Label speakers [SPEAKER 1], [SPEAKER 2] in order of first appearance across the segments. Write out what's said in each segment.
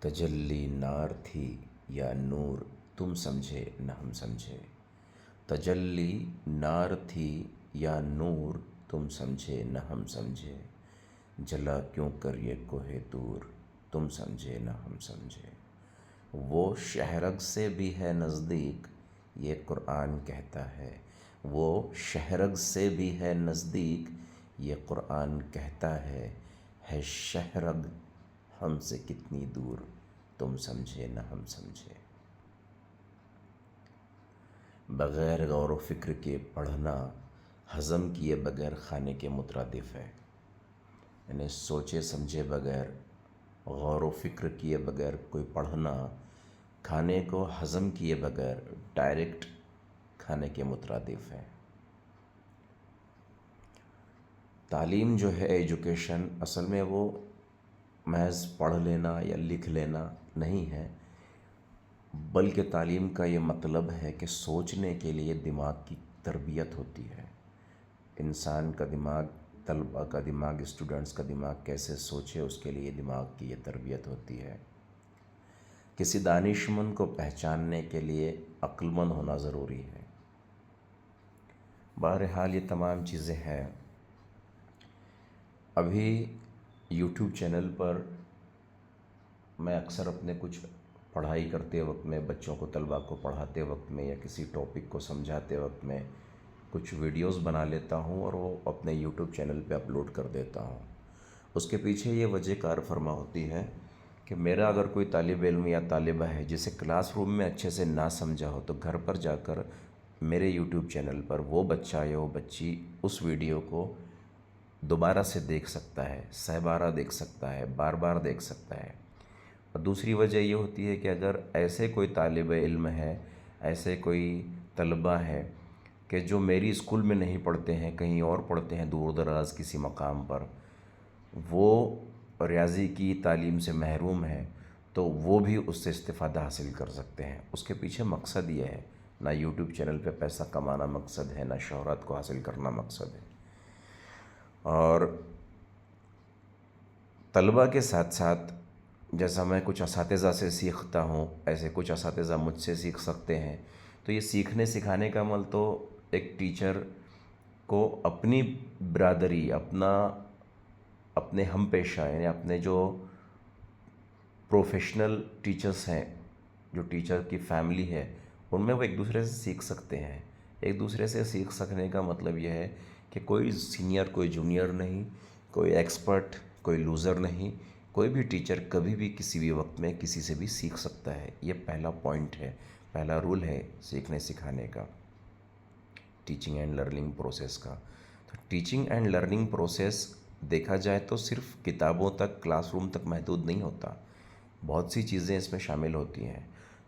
[SPEAKER 1] تجلی نار تھی یا نور، تم سمجھے نہ ہم سمجھے۔ تجلی نار تھی یا نور، تم سمجھے نہ ہم سمجھے۔ جلا کیوں کر یہ کوہ طور، تم سمجھے نہ ہم سمجھے۔ وہ شہرگ سے بھی ہے نزدیک، یہ قرآن کہتا ہے۔ وہ شہرگ سے بھی ہے نزدیک، یہ قرآن کہتا ہے شہرگ ہم سے کتنی دور، تم سمجھے نہ ہم سمجھے۔ بغیر غور و فکر کے پڑھنا ہضم کیے بغیر کھانے کے مترادف ہے، یعنی سوچے سمجھے بغیر، غور و فکر کیے بغیر کوئی پڑھنا کھانے کو ہضم کیے بغیر ڈائریکٹ کھانے کے مترادف ہے۔ تعلیم جو ہے، ایجوکیشن، اصل میں وہ محض پڑھ لینا یا لکھ لینا نہیں ہے، بلکہ تعلیم کا یہ مطلب ہے کہ سوچنے کے لیے دماغ کی تربیت ہوتی ہے۔ انسان کا دماغ، طلباء کا دماغ، اسٹوڈنٹس کا دماغ کیسے سوچے، اس کے لیے دماغ کی یہ تربیت ہوتی ہے۔ کسی دانشمند کو پہچاننے کے لیے عقل مند ہونا ضروری ہے۔ بہرحال یہ تمام چیزیں ہیں۔ ابھی یوٹیوب چینل پر میں اکثر اپنے کچھ پڑھائی کرتے وقت میں، بچوں کو، طلباء کو پڑھاتے وقت میں یا کسی ٹاپک کو سمجھاتے وقت میں کچھ ویڈیوز بنا لیتا ہوں اور وہ اپنے یوٹیوب چینل پہ اپلوڈ کر دیتا ہوں۔ اس کے پیچھے یہ وجہ کار فرما ہوتی ہے کہ میرا اگر کوئی طالب علم یا طالبہ ہے جسے کلاس روم میں اچھے سے نہ سمجھا ہو، تو گھر پر جا کر میرے یوٹیوب چینل پر وہ بچہ یا وہ بچی اس ویڈیو کو دوبارہ سے دیکھ سکتا ہے، سہ بارہ دیکھ سکتا ہے، بار بار دیکھ سکتا ہے۔ اور دوسری وجہ یہ ہوتی ہے کہ اگر ایسے کوئی طالب علم ہے، ایسے کوئی طلبہ ہے کہ جو میری اسکول میں نہیں پڑھتے ہیں، کہیں اور پڑھتے ہیں دور دراز کسی مقام پر، وہ ریاضی کی تعلیم سے محروم ہے، تو وہ بھی اس سے استفادہ حاصل کر سکتے ہیں۔ اس کے پیچھے مقصد یہ ہے، نہ یوٹیوب چینل پہ پیسہ کمانا مقصد ہے، نہ شہرت کو حاصل کرنا مقصد ہے۔ اور طلباء کے ساتھ ساتھ جیسا میں کچھ اساتذہ سے سیکھتا ہوں، ایسے کچھ اساتذہ مجھ سے سیکھ سکتے ہیں۔ تو یہ سیکھنے سکھانے کا عمل تو ایک ٹیچر کو اپنی برادری، اپنے ہم پیشہ، یعنی اپنے جو پروفیشنل ٹیچرز ہیں، جو ٹیچر کی فیملی ہے، ان میں وہ ایک دوسرے سے سیکھ سکتے ہیں۔ ایک دوسرے سے سیکھ سکنے کا مطلب یہ ہے کہ کوئی سینئر، کوئی جونیئر نہیں، کوئی ایکسپرٹ، کوئی لوزر نہیں، کوئی بھی ٹیچر کبھی بھی کسی بھی وقت میں کسی سے بھی سیکھ سکتا ہے۔ یہ پہلا پوائنٹ ہے، پہلا رول ہے سیکھنے سکھانے کا، ٹیچنگ اینڈ لرننگ پروسیس کا۔ تو ٹیچنگ اینڈ لرننگ پروسیس دیکھا جائے تو صرف کتابوں تک، کلاس روم تک محدود نہیں ہوتا، بہت سی چیزیں اس میں شامل ہوتی ہیں۔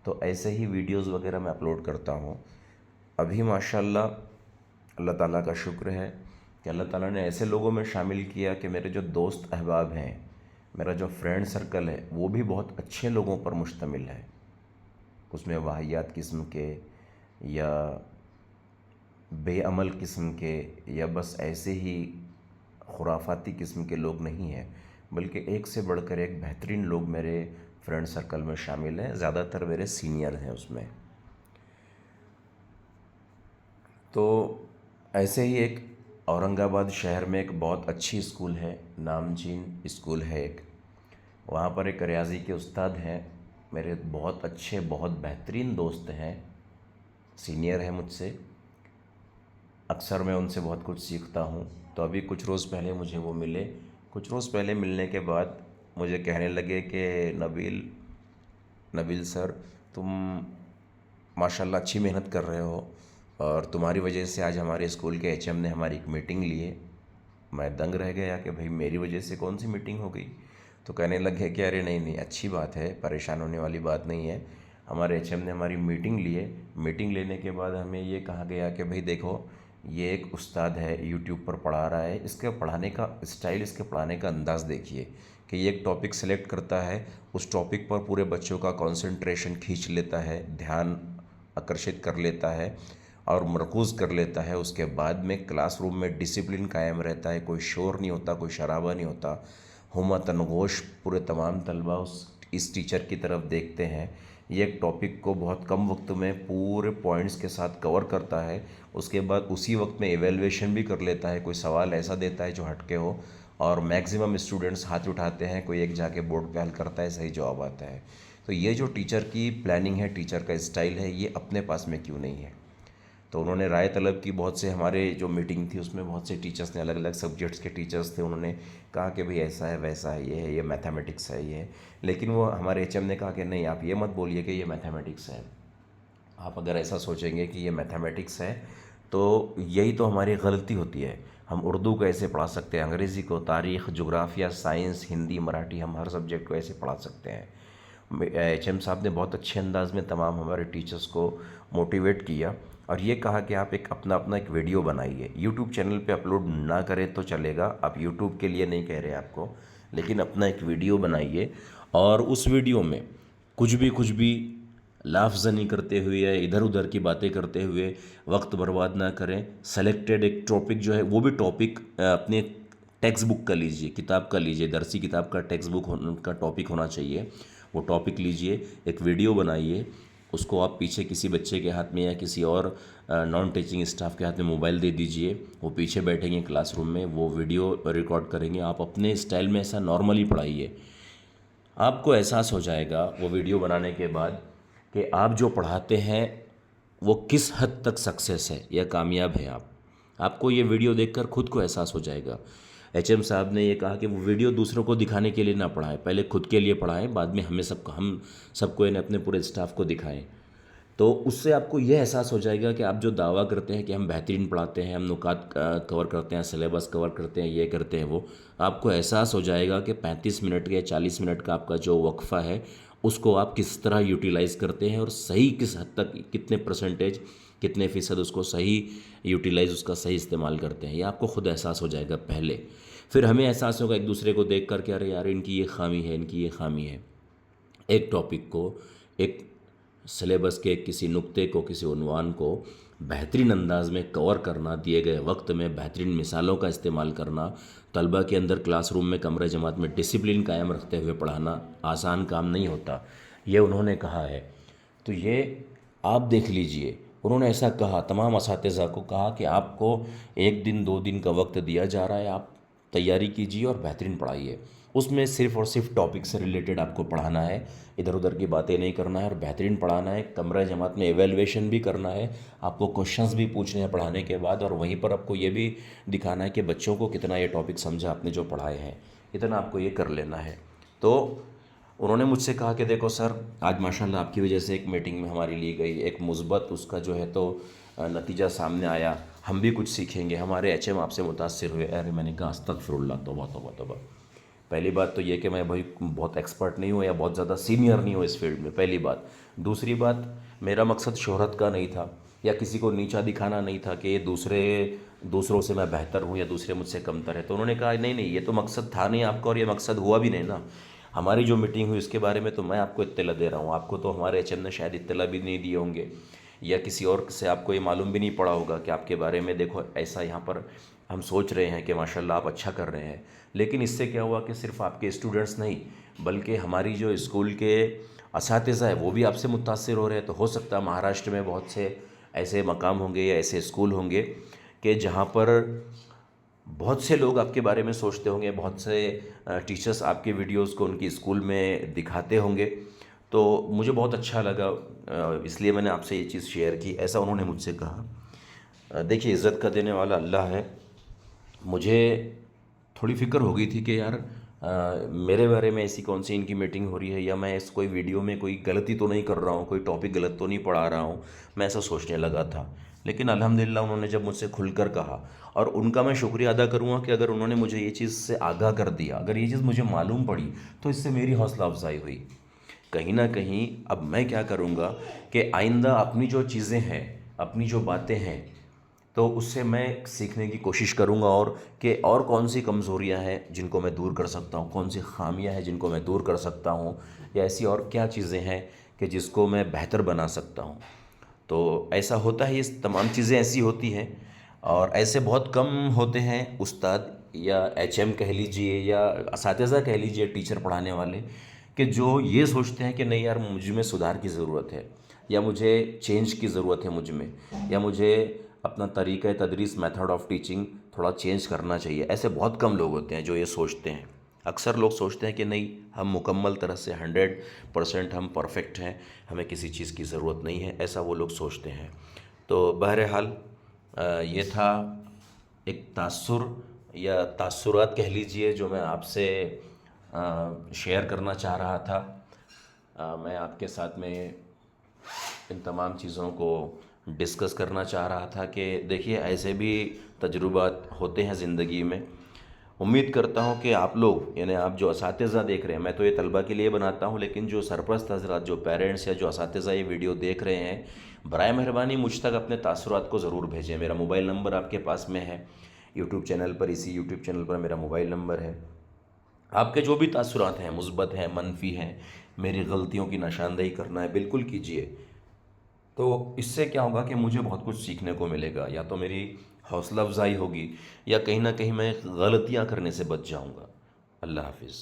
[SPEAKER 1] تو ایسے ہی ویڈیوز وغیرہ میں اپلوڈ کرتا ہوں۔ ابھی ماشاءاللہ اللہ تعالیٰ کا شکر ہے کہ اللہ تعالیٰ نے ایسے لوگوں میں شامل کیا کہ میرے جو دوست احباب ہیں، میرا جو فرینڈ سرکل ہے، وہ بھی بہت اچھے لوگوں پر مشتمل ہے۔ اس میں واہیات قسم کے یا بے عمل قسم کے یا بس ایسے ہی خرافاتی قسم کے لوگ نہیں ہیں، بلکہ ایک سے بڑھ کر ایک بہترین لوگ میرے فرینڈ سرکل میں شامل ہیں، زیادہ تر میرے سینئر ہیں اس میں۔ تو ایسے ہی ایک اورنگ آباد شہر میں ایک بہت اچھی اسکول ہے، نامچین اسکول ہے ایک، وہاں پر ایک ریاضی کے استاد ہیں، میرے بہت اچھے، بہت بہترین دوست ہیں، سینئر ہیں مجھ سے، اکثر میں ان سے بہت کچھ سیکھتا ہوں۔ تو ابھی کچھ روز پہلے مجھے وہ ملے، کچھ روز پہلے ملنے کے بعد مجھے کہنے لگے کہ نبیل سر، تم ماشاءاللہ اچھی محنت کر رہے ہو، اور تمہاری وجہ سے آج ہمارے اسکول کے ایچ ایم نے ہماری ایک میٹنگ لی ہے۔ میں دنگ رہ گیا کہ بھئی میری وجہ سے کون سی میٹنگ ہو گئی؟ تو کہنے لگے کہ ارے نہیں، اچھی بات ہے، پریشان ہونے والی بات نہیں ہے، ہمارے ایچ ایم نے ہماری میٹنگ لی ہے۔ میٹنگ لینے کے بعد ہمیں یہ کہا گیا کہ بھئی دیکھو، یہ ایک استاد ہے، یوٹیوب پر پڑھا رہا ہے، اس کے پڑھانے کا اسٹائل، اس کے پڑھانے کا انداز دیکھیے کہ یہ ایک ٹاپک سلیکٹ کرتا ہے، اس ٹاپک پر پورے بچوں کا کنسنٹریشن کھینچ لیتا ہے، دھیان آکرشت کر لیتا ہے اور مرکوز کر لیتا ہے۔ اس کے بعد میں کلاس روم میں ڈسپلن قائم رہتا ہے، کوئی شور نہیں ہوتا، کوئی شرابہ نہیں ہوتا، ہمتن گوش پورے تمام طلباء اس اس ٹیچر کی طرف دیکھتے ہیں، یہ ایک ٹاپک کو بہت کم وقت میں پورے پوائنٹس کے ساتھ کور کرتا ہے، اس کے بعد اسی وقت میں ایویلویشن بھی کر لیتا ہے، کوئی سوال ایسا دیتا ہے جو ہٹ کے ہو، اور میکسیمم اسٹوڈنٹس ہاتھ اٹھاتے ہیں، کوئی ایک جا کے بورڈ پہ حل کرتا ہے، صحیح جواب آتا ہے۔ تو یہ جو ٹیچر کی پلاننگ ہے، ٹیچر کا اسٹائل ہے، یہ اپنے پاس میں کیوں نہیں ہے؟ تو انہوں نے رائے طلب کی، بہت سے ہمارے جو میٹنگ تھی اس میں بہت سے ٹیچرس نے، الگ الگ سبجیکٹس کے ٹیچرس تھے، انہوں نے کہا کہ بھئی ایسا ہے، ویسا ہے، یہ ہے، یہ میتھمیٹکس ہے، یہ ہے، لیکن وہ ہمارے ایچ ایم نے کہا کہ نہیں، آپ یہ مت بولیے کہ یہ میتھمیٹکس ہے، آپ اگر ایسا سوچیں گے کہ یہ میتھمیٹکس ہے تو یہی تو ہماری غلطی ہوتی ہے۔ ہم اردو کو ایسے پڑھا سکتے ہیں، انگریزی کو، تاریخ، جغرافیہ، سائنس، ہندی، مراٹھی، ہم ہر سبجیکٹ کو ایسے پڑھا سکتے ہیں۔ ایچ ایم صاحب نے بہت اچھے انداز میں تمام ہمارے ٹیچرس کو موٹیویٹ کیا، اور یہ کہا کہ آپ اپنا ایک ویڈیو بنائیے، یوٹیوب چینل پہ اپلوڈ نہ کریں تو چلے گا، آپ یوٹیوب کے لیے نہیں کہہ رہے آپ کو، لیکن اپنا ایک ویڈیو بنائیے، اور اس ویڈیو میں کچھ بھی لفظ نہیں کرتے ہوئے یا ادھر ادھر کی باتیں کرتے ہوئے وقت برباد نہ کریں، سلیکٹڈ ایک ٹاپک جو ہے، وہ بھی ٹاپک اپنے ٹیکسٹ بک کا لیجئے، کتاب کا لیجئے، درسی کتاب کا ٹیکسٹ بک کا ٹاپک ہونا چاہیے، وہ ٹاپک لیجئے، ایک ویڈیو بنائیے، اس کو آپ پیچھے کسی بچے کے ہاتھ میں یا کسی اور نان ٹیچنگ اسٹاف کے ہاتھ میں موبائل دے دیجئے، وہ پیچھے بیٹھیں گے کلاس روم میں، وہ ویڈیو ریکارڈ کریں گے، آپ اپنے اسٹائل میں ایسا نارملی پڑھائیے، آپ کو احساس ہو جائے گا وہ ویڈیو بنانے کے بعد کہ آپ جو پڑھاتے ہیں وہ کس حد تک سکسیس ہے یا کامیاب ہے۔ آپ کو یہ ویڈیو دیکھ کر خود کو احساس ہو جائے گا۔ ایچ ایم صاحب نے یہ کہا کہ وہ ویڈیو دوسروں کو دکھانے کے لیے نہ پڑھائیں، پہلے خود کے لیے پڑھائیں، بعد میں ہم سب کو اپنے پورے اسٹاف کو دکھائیں، تو اس سے آپ کو یہ احساس ہو جائے گا کہ آپ جو دعویٰ کرتے ہیں کہ ہم بہترین پڑھاتے ہیں، ہم نکات کور کرتے ہیں، سلیبس کور کرتے ہیں، یہ کرتے ہیں، وہ آپ کو احساس ہو جائے گا کہ 35 منٹ یا 40 منٹ کا آپ کا جو وقفہ ہے اس کو آپ کس طرح یوٹیلائز کرتے ہیں، اور صحیح کس حد تک، کتنے پرسنٹیج، کتنے فیصد اس کو صحیح یوٹیلائز، اس کا صحیح استعمال کرتے ہیں، یہ آپ کو خود احساس ہو جائے گا پہلے، پھر ہمیں احساس ہوگا ایک دوسرے کو دیکھ کر کہ ارے یار ان کی یہ خامی ہے، ان کی یہ خامی ہے۔ ایک ٹاپک کو، ایک سلیبس کے کسی نقطے کو، کسی عنوان کو بہترین انداز میں کور کرنا، دیے گئے وقت میں بہترین مثالوں کا استعمال کرنا، طلبہ کے اندر کلاس روم میں کمرہ جماعت میں ڈسپلن قائم رکھتے ہوئے پڑھانا آسان کام نہیں ہوتا، یہ انہوں نے کہا ہے۔ تو یہ آپ دیکھ لیجئے، انہوں نے ایسا کہا، تمام اساتذہ کو کہا کہ آپ کو 1 دن 2 دن کا وقت دیا جا رہا ہے، آپ تیاری کیجئے اور بہترین پڑھائیے، اس میں صرف اور صرف ٹاپک سے ریلیٹڈ آپ کو پڑھانا ہے، ادھر ادھر کی باتیں نہیں کرنا ہے، اور بہترین پڑھانا ہے، کمرہ جماعت میں ایویلویشن بھی کرنا ہے، آپ کو کوشچنز بھی پوچھنے ہیں پڑھانے کے بعد، اور وہیں پر آپ کو یہ بھی دکھانا ہے کہ بچوں کو کتنا یہ ٹاپک سمجھا آپ نے جو پڑھائے ہیں، اتنا آپ کو یہ کر لینا ہے۔ تو انہوں نے مجھ سے کہا کہ دیکھو سر، آج ماشاءاللہ آپ کی وجہ سے ایک میٹنگ میں ہماری لی گئی، ایک مثبت اس کا جو ہے تو نتیجہ سامنے آیا، ہم بھی کچھ سیکھیں گے، ہمارے ایچ ایم آپ سے متاثر ہوئے۔ ارے میں نے کہا استغفر اللہ، توبہ توبہ توبہ۔ پہلی بات تو یہ کہ میں بھائی بہت ایکسپرٹ نہیں ہوں یا بہت زیادہ سینئر نہیں ہوں اس فیلڈ میں، پہلی بات۔ دوسری بات، میرا مقصد شہرت کا نہیں تھا یا کسی کو نیچا دکھانا نہیں تھا کہ دوسروں سے میں بہتر ہوں یا دوسرے مجھ سے کمتر ہے۔ تو انہوں نے کہا نہیں نہیں، یہ تو مقصد تھا نہیں آپ کا، اور یہ مقصد ہوا بھی نہیں نا، ہماری جو میٹنگ ہوئی اس کے بارے میں تو میں آپ کو اطلاع دے رہا ہوں، آپ کو تو ہمارے ایچ ایم نے شاید اطلاع بھی نہیں دیے ہوں گے، یا کسی اور سے آپ کو یہ معلوم بھی نہیں پڑا ہوگا کہ آپ کے بارے میں دیکھو ایسا یہاں پر ہم سوچ رہے ہیں کہ ماشاءاللہ آپ اچھا کر رہے ہیں۔ لیکن اس سے کیا ہوا کہ صرف آپ کے اسٹوڈنٹس نہیں بلکہ ہماری جو اسکول کے اساتذہ ہیں وہ بھی آپ سے متاثر ہو رہے ہیں۔ تو ہو سکتا ہے مہاراشٹر میں بہت سے ایسے مقام ہوں گے یا ایسے اسکول ہوں گے کہ جہاں پر بہت سے لوگ آپ کے بارے میں سوچتے ہوں گے، بہت سے ٹیچرس آپ کے ویڈیوز کو ان کی اسکول میں دکھاتے ہوں گے۔ تو مجھے بہت اچھا لگا، اس لیے میں نے آپ سے یہ چیز شیئر کی، ایسا انہوں نے مجھ سے کہا۔ دیکھیے عزت کا دینے والا اللہ ہے، مجھے تھوڑی فکر ہو گئی تھی کہ یار میرے بارے میں ایسی کون سی ان کی میٹنگ ہو رہی ہے، یا میں اس کوئی ویڈیو میں کوئی غلطی تو نہیں کر رہا ہوں، کوئی ٹاپک غلط تو نہیں پڑھا رہا ہوں، میں ایسا سوچنے لگا تھا۔ لیکن الحمدللہ انہوں نے جب مجھ سے کھل کر کہا، اور ان کا میں شکریہ ادا کروں گا کہ اگر انہوں نے مجھے یہ چیز سے آگاہ کر دیا، اگر یہ چیز مجھے معلوم پڑی تو اس سے میری حوصلہ افزائی ہوئی۔ کہیں نہ کہیں اب میں کیا کروں گا کہ آئندہ اپنی جو چیزیں ہیں، اپنی جو باتیں ہیں، تو اس سے میں سیکھنے کی کوشش کروں گا، اور کہ اور کون سی کمزوریاں ہیں جن کو میں دور کر سکتا ہوں، کون سی خامیاں ہیں جن کو میں دور کر سکتا ہوں، یا ایسی اور کیا چیزیں ہیں کہ جس کو میں بہتر بنا سکتا ہوں۔ تو ایسا ہوتا ہے، یہ تمام چیزیں ایسی ہوتی ہیں، اور ایسے بہت کم ہوتے ہیں استاد یا ایچ ایم کہہ لیجئے یا اساتذہ کہہ لیجئے، ٹیچر پڑھانے والے، کہ جو یہ سوچتے ہیں کہ نہیں یار مجھ میں سدھار کی ضرورت ہے، یا مجھے چینج کی ضرورت ہے مجھ میں، یا مجھے اپنا طریقہ تدریس میتھڈ آف ٹیچنگ تھوڑا چینج کرنا چاہیے، ایسے بہت کم لوگ ہوتے ہیں جو یہ سوچتے ہیں۔ اکثر لوگ سوچتے ہیں کہ نہیں ہم مکمل طرح سے 100% ہم پرفیکٹ ہیں، ہمیں کسی چیز کی ضرورت نہیں ہے، ایسا وہ لوگ سوچتے ہیں۔ تو بہرحال یہ تھا ایک تاثر یا تاثرات کہہ لیجئے جو میں آپ سے شیئر کرنا چاہ رہا تھا۔ میں آپ کے ساتھ میں ان تمام چیزوں کو ڈسکس کرنا چاہ رہا تھا کہ دیکھیے ایسے بھی تجربات ہوتے ہیں زندگی میں۔ امید کرتا ہوں کہ آپ لوگ یعنی آپ جو اساتذہ دیکھ رہے ہیں، میں تو یہ طلبہ کے لیے بناتا ہوں، لیکن جو سرپرست حضرات، جو پیرنٹس یا جو اساتذہ یہ ویڈیو دیکھ رہے ہیں، برائے مہربانی مجھ تک اپنے تاثرات کو ضرور بھیجیں۔ میرا موبائل نمبر آپ کے پاس میں ہے یوٹیوب چینل پر، اسی یوٹیوب چینل پر میرا موبائل نمبر ہے۔ آپ کے جو بھی تاثرات ہیں، مثبت ہیں، منفی ہیں، میری غلطیوں کی نشاندہی کرنا ہے، بالکل کیجئے۔ تو اس سے کیا ہوگا کہ مجھے بہت کچھ سیکھنے کو ملے گا، یا تو میری حوصلہ افزائی ہوگی، یا کہیں نہ کہیں میں غلطیاں کرنے سے بچ جاؤں گا۔ اللہ حافظ۔